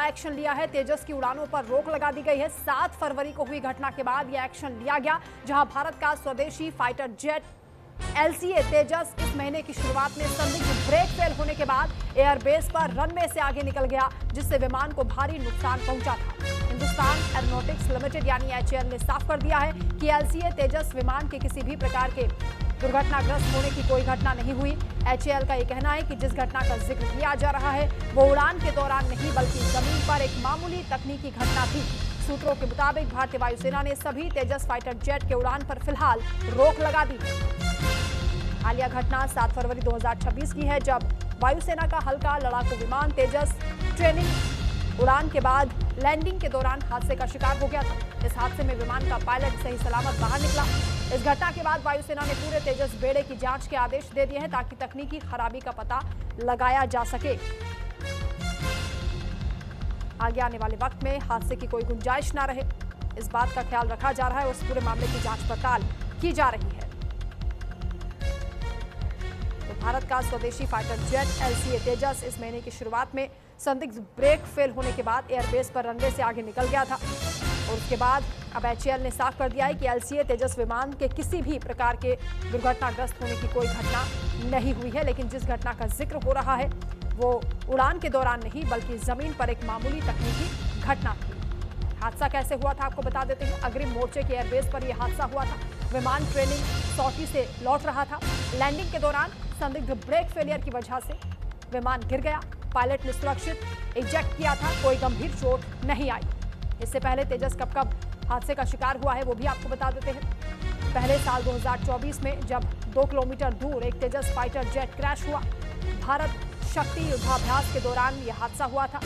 Action लिया है। तेजस की उड़ानों पर रोक लगा दी गई है। 7 फरवरी को हुई घटना के बाद यह एक्शन लिया गया, जहां भारत का स्वदेशी फाइटर जेट LCA तेजस इस महीने की शुरुआत में संदिग्ध ब्रेक फेल होने के बाद एयरबेस पर रनवे से आगे निकल गया, जिससे विमान को भारी नुकसान पहुंचा था। हिंदुस्तान एरोनॉटिक्स लिमिटेड यानी HAL ने साफ कर दिया है कि LCA तेजस विमान के किसी भी प्रकार के दुर्घटनाग्रस्त होने की कोई घटना नहीं हुई। HAL का यह कहना है कि जिस घटना का जिक्र किया जा रहा है वो उड़ान के दौरान नहीं बल्कि जमीन पर एक मामूली तकनीकी घटना थी। सूत्रों के मुताबिक भारतीय वायुसेना ने सभी तेजस फाइटर जेट के उड़ान पर फिलहाल रोक लगा दी। हालिया घटना 7 फरवरी 2026 की है, जब वायुसेना का हल्का लड़ाकू विमान तेजस ट्रेनिंग उड़ान के बाद लैंडिंग के दौरान हादसे का शिकार हो गया था। इस हादसे में विमान का पायलट सही सलामत बाहर निकला। इस घटना के बाद वायुसेना ने पूरे तेजस बेड़े की जांच के आदेश दे दिए हैं ताकि तकनीकी खराबी का पता लगाया जा सके। आगे आने वाले वक्त में हादसे की कोई गुंजाइश ना रहे, इस बात का ख्याल रखा जा रहा है। उस पूरे मामले की जांच पड़ताल की जा रही है। तो भारत का स्वदेशी फाइटर जेट LCA तेजस इस महीने की शुरुआत में संदिग्ध ब्रेक फेल होने के बाद एयरबेस पर रनवे से आगे निकल गया था और उसके बाद अब HAL ने साफ कर दिया है कि LCA तेजस विमान के किसी भी प्रकार के दुर्घटनाग्रस्त होने की कोई घटना नहीं हुई है। लेकिन जिस घटना का जिक्र हो रहा है वो उड़ान के दौरान नहीं बल्कि जमीन पर एक मामूली तकनीकी घटना थी। हादसा कैसे हुआ था आपको बता देते हैं। अग्रिम मोर्चे के एयरबेस पर यह हादसा हुआ था। विमान ट्रेनिंग सौटी से लौट रहा था। लैंडिंग के दौरान संदिग्ध ब्रेक फेलियर की वजह से विमान गिर गया। पायलट ने सुरक्षित इजेक्ट किया था, कोई गंभीर चोट नहीं आई। इससे पहले तेजस कब हादसे का शिकार हुआ है वो भी आपको बता देते हैं। पहले साल 2024 में जब 2 किलोमीटर दूर एक तेजस फाइटर जेट क्रैश हुआ। भारत शक्ति युद्धाभ्यास के दौरान यह हादसा हुआ था।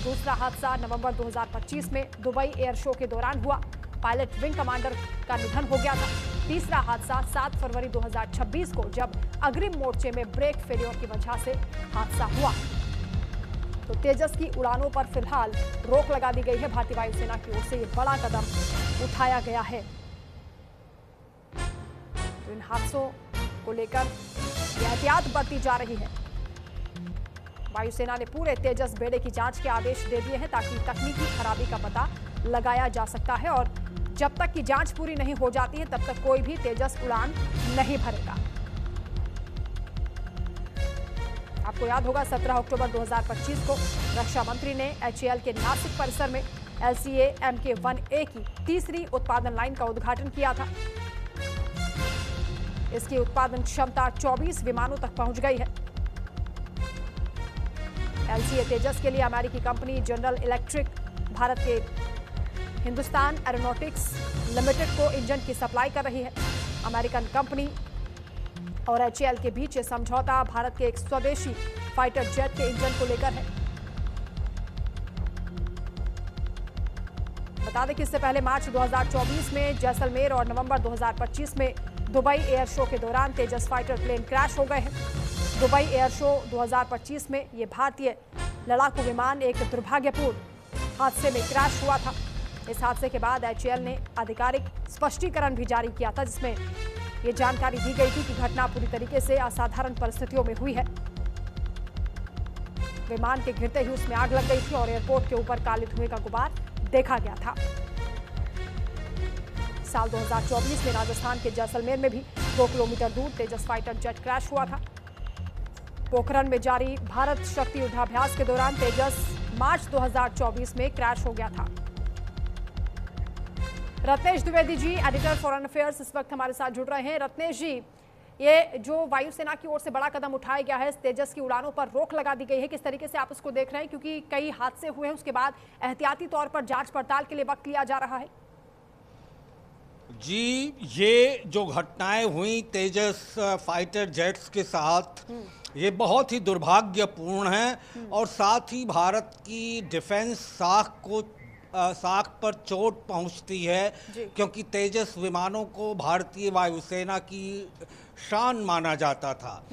दूसरा हादसा नवंबर 2025 में दुबई एयर शो के दौरान हुआ। पायलट विंग कमांडर का निधन हो गया था। तीसरा हादसा 7 फरवरी 2026 को जब अग्रिम मोर्चे में ब्रेक फेलियर की वजह से हादसा हुआ। तो तेजस की उड़ानों पर फिलहाल रोक लगा दी गई है। भारतीय वायुसेना की ओर से ये बड़ा कदम उठाया गया है। तो इन हादसों को लेकर एहतियात बरती जा रही है। वायुसेना ने पूरे तेजस बेड़े की जांच के आदेश दे दिए हैं ताकि तकनीकी खराबी का पता लगाया जा सकता है और जब तक की जांच पूरी नहीं हो जाती है तब तक कोई भी तेजस उड़ान नहीं भरेगा। आपको याद होगा 17 अक्टूबर 2025 को रक्षा मंत्री ने HAL के नासिक परिसर में LCA Mk-1A की तीसरी उत्पादन लाइन का उद्घाटन किया था। इसकी उत्पादन क्षमता 24 विमानों तक पहुंच गई है। LCA तेजस के लिए अमेरिकी कंपनी जनरल इलेक्ट्रिक भारत के हिंदुस्तान एरोनॉटिक्स लिमिटेड को इंजन की सप्लाई कर रही है। अमेरिकन कंपनी और HAL के बीच ये समझौता भारत के एक स्वदेशी फाइटर जेट के इंजन को लेकर है। बता दें कि इससे पहले मार्च 2024 में जैसलमेर और नवंबर 2025 में दुबई एयर शो के दौरान तेजस फाइटर प्लेन क्रैश हो गए हैं। दुबई एयर शो 2025 में ये भारतीय लड़ाकू विमान एक दुर्भाग्यपूर्ण हादसे में क्रैश हुआ था। इस हादसे के बाद HAL ने आधिकारिक स्पष्टीकरण भी जारी किया था, जिसमें ये जानकारी दी गई थी कि घटना पूरी तरीके से असाधारण परिस्थितियों में हुई है। विमान के गिरते ही उसमें आग लग गई थी और एयरपोर्ट के ऊपर काले धुएं का गुबार देखा गया था। साल 2024 में राजस्थान के जैसलमेर में भी 2 किलोमीटर दूर तेजस फाइटर जेट क्रैश हुआ था। पोखरण में जारी भारत शक्ति युद्धाभ्यास के दौरान तेजस मार्च 2024 में क्रैश हो गया था। Ratnesh Dwivedi ji, editor foreign affairs, इस वक्त हमारे साथ जुड़ रहे हैं। रत्नेश जी, ये जो वायुसेना की ओर से बड़ा कदम उठाया गया है, तेजस की उड़ानों पर रोक लगा दी गई है, किस तरीके से आप उसको देख रहे हैं? क्योंकि कई हादसे हुए हैं, उसके बाद एहतियाती तौर पर जांच पड़ताल के लिए वक्त लिया जा रहा है। जी, ये जो घटनाएं हुई तेजस फाइटर जेट्स के साथ, ये बहुत ही दुर्भाग्यपूर्ण है और साथ ही भारत की डिफेंस साख पर चोट पहुंचती है, क्योंकि तेजस विमानों को भारतीय वायुसेना की शान माना जाता था।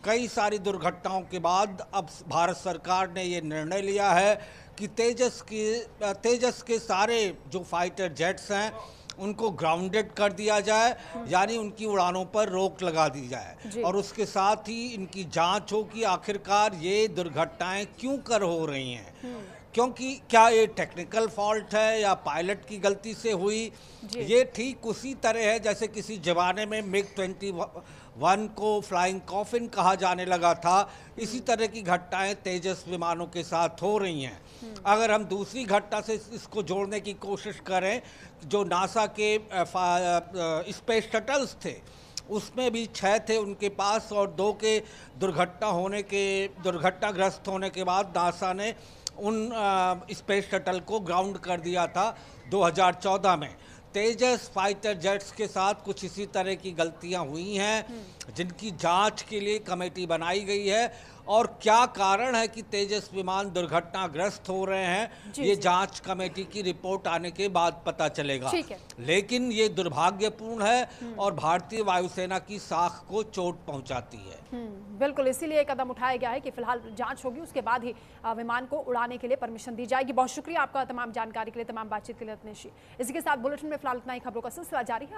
कई सारी दुर्घटनाओं के बाद अब भारत सरकार ने ये निर्णय लिया है कि तेजस के सारे जो फाइटर जेट्स हैं उनको ग्राउंडेड कर दिया जाए, यानी उनकी उड़ानों पर रोक लगा दी जाए और उसके साथ ही इनकी जांच हो कि आखिरकार ये दुर्घटनाएं क्यों कर हो रही हैं, क्योंकि क्या ये टेक्निकल फॉल्ट है या पायलट की गलती से हुई। ये ठीक उसी तरह है जैसे किसी जमाने में MiG-21 को फ्लाइंग कॉफिन कहा जाने लगा था। इसी तरह की घटनाएं तेजस विमानों के साथ हो रही हैं। अगर हम दूसरी घटना से इसको जोड़ने की कोशिश करें, जो नासा के स्पेस शटल्स थे उसमें भी 6 थे उनके पास, और 2 के दुर्घटनाग्रस्त होने के बाद नासा ने उन स्पेस शटल को ग्राउंड कर दिया था 2014 में। तेजस फाइटर जेट्स के साथ कुछ इसी तरह की गलतियां हुई हैं, जिनकी जांच के लिए कमेटी बनाई गई है। और क्या कारण है कि तेजस विमान दुर्घटनाग्रस्त हो रहे हैं, ये जांच कमेटी की रिपोर्ट आने के बाद पता चलेगा। लेकिन ये दुर्भाग्यपूर्ण है और भारतीय वायुसेना की साख को चोट पहुंचाती है। बिल्कुल, इसीलिए कदम उठाया गया है कि फिलहाल जांच होगी, उसके बाद ही विमान को उड़ाने के लिए परमिशन दी जाएगी। बहुत शुक्रिया आपका तमाम जानकारी के लिए, तमाम बातचीत के लिए रत्नेश जी। इसी के साथ बुलेटिन में फिलहाल इतना ही। खबरों का सिलसिला जारी है।